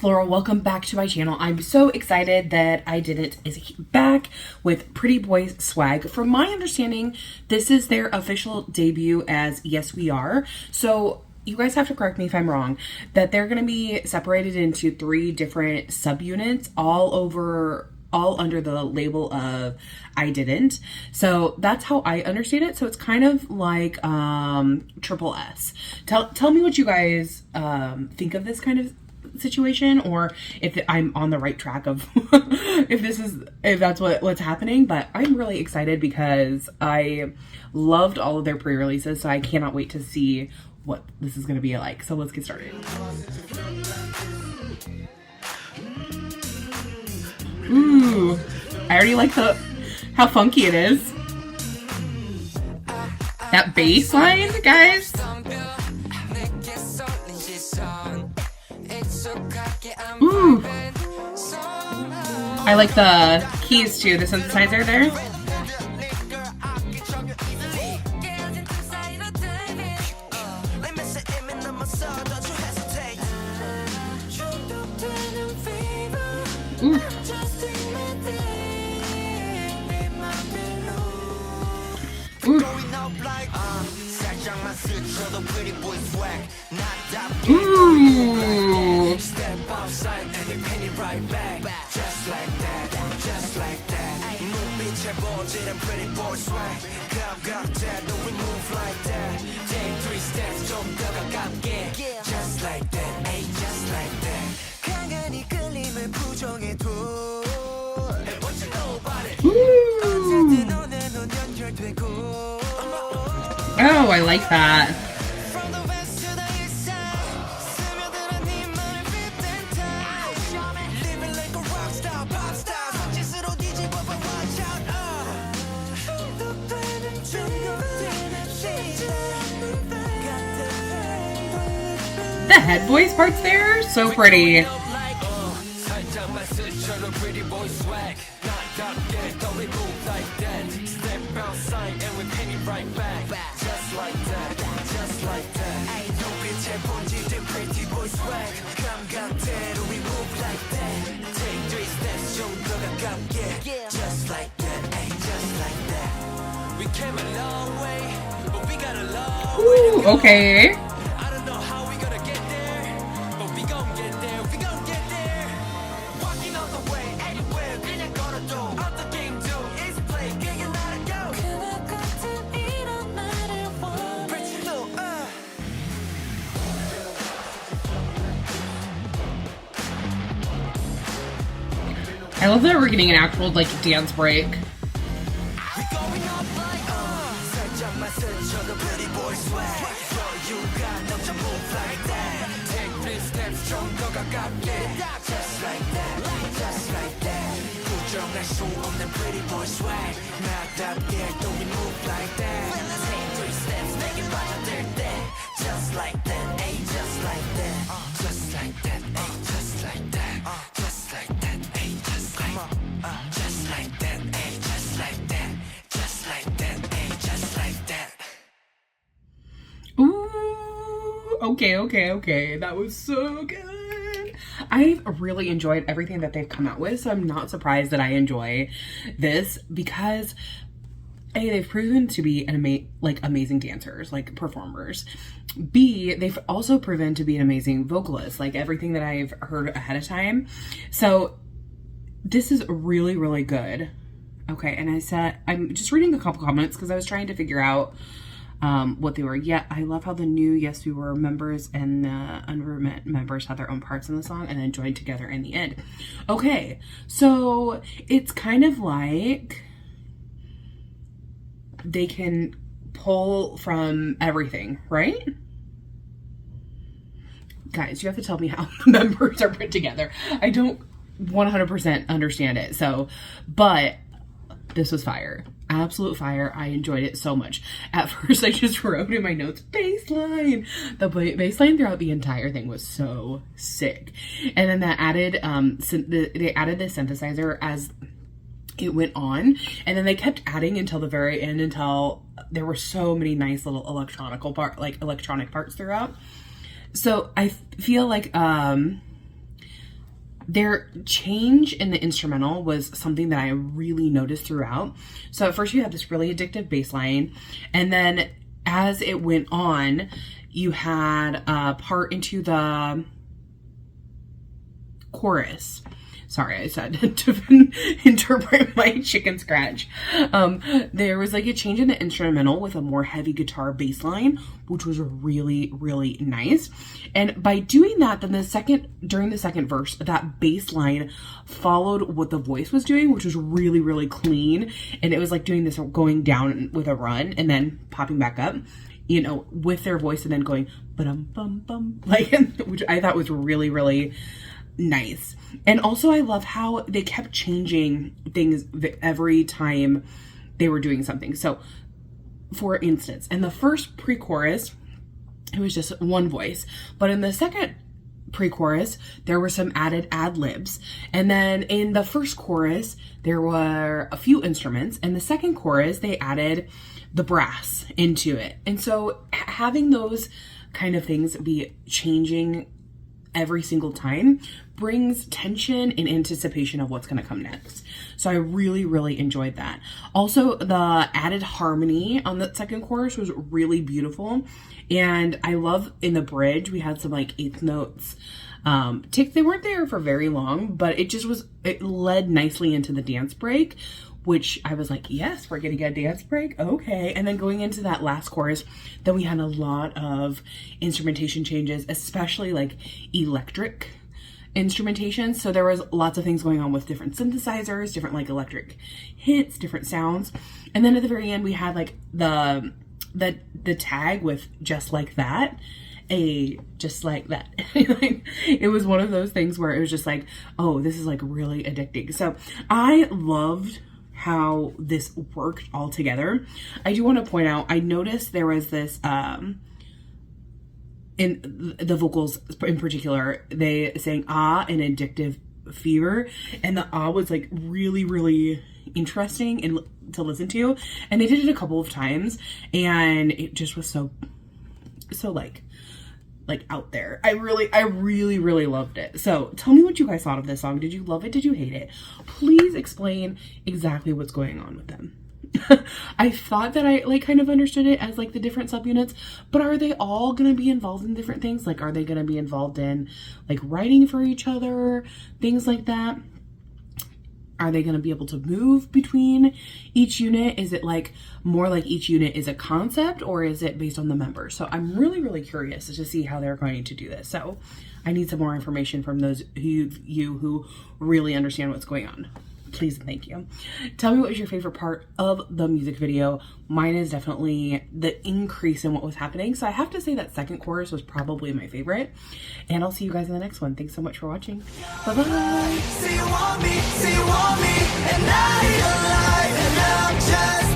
Floral, welcome back to my channel. I'm so excited that iDNT is back with Pretty Boys swag. From my understanding, this is their official debut as yesweare. So you guys have to correct me if I'm wrong, that they're going to be separated into 3 different subunits all under the label of iDNT. So that's how I understand it. So it's kind of like triple S. Tell me what you guys think of this kind of situation, or if I'm on the right track of if that's what's happening. But I'm really excited because I loved all of their pre-releases, so I cannot wait to see what this is going to be like. So let's get started. Ooh, I already like how funky it is. That bass line, guys. Ooh. I like the keys too, the synthesizer there. Ooh. Ooh. Ooh. Oh, I like that. The head voice parts there, so pretty. Ooh, okay. I love that we're getting an actual like dance break. Okay. That was so good. I really enjoyed everything that they've come out with, so I'm not surprised that I enjoy this because A, they've proven to be amazing dancers, like performers. B, they've also proven to be an amazing vocalist, like everything that I've heard ahead of time. So this is really, really good. Okay, and I'm just reading a couple comments because I was trying to figure out what they were. Yeah, I love how the new yesweare members and the unevermet members had their own parts in the song and then joined together in the end. Okay, so it's kind of like they can pull from everything, right? Guys, you have to tell me how the members are put together. I don't 100% understand it. So, but this was fire. Absolute fire. I enjoyed it so much. At first, I just wrote in my notes, baseline. The baseline throughout the entire thing was so sick. And then that added, they added the synthesizer as it went on, and then they kept adding until the very end, until there were so many nice little electronic parts throughout. So I feel like their change in the instrumental was something that I really noticed throughout. So at first you had this really addictive bass line, and then as it went on, you had a part into the chorus. Sorry, I said to interpret my chicken scratch. There was like a change in the instrumental with a more heavy guitar bass line, which was really, really nice. And by doing that, then during the second verse, that bass line followed what the voice was doing, which was really, really clean. And it was like doing this going down with a run and then popping back up, you know, with their voice, and then going ba-dum bum bum, like, which I thought was really, really nice. And also I love how they kept changing things every time they were doing something. So for instance, in the first pre-chorus, it was just one voice, but in the second pre-chorus, there were some added ad-libs. And then in the first chorus, there were a few instruments. And the second chorus, they added the brass into it. And so having those kind of things be changing every single time brings tension and anticipation of what's going to come next. So I really, really enjoyed that. Also, the added harmony on the second chorus was really beautiful. And I love in the bridge, we had some like eighth notes. They weren't there for very long, but it led nicely into the dance break, which I was like, yes, we're getting a dance break. Okay. And then going into that last chorus, then we had a lot of instrumentation changes, especially like electric instrumentation. So there was lots of things going on with different synthesizers, different like electric hits, different sounds. And then at the very end, we had like the tag with just like that. Just like that. It was one of those things where it was just like, oh, this is like really addicting. So I loved how this worked all together. I do want to point out, I noticed there was this in the vocals in particular, they sang ah and addictive fever, and the ah was like really, really interesting and to listen to, and they did it a couple of times, and it just was so like out there. I really, really loved it. So tell me what you guys thought of this song. Did you love it? Did you hate it? Please explain exactly what's going on with them. I thought that I like kind of understood it as like the different subunits, but are they all going to be involved in different things? Like, are they going to be involved in like writing for each other, things like that? Are they going to be able to move between each unit? Is it like more like each unit is a concept, or is it based on the members? So I'm really, really curious to see how they're going to do this. So I need some more information from those you who really understand what's going on. Please and thank you. Tell me what was your favorite part of the music video. Mine is definitely the increase in what was happening. So I have to say that second chorus was probably my favorite. And I'll see you guys in the next one. Thanks so much for watching. Bye-bye. Say you want me, and now you're alive, and I'm just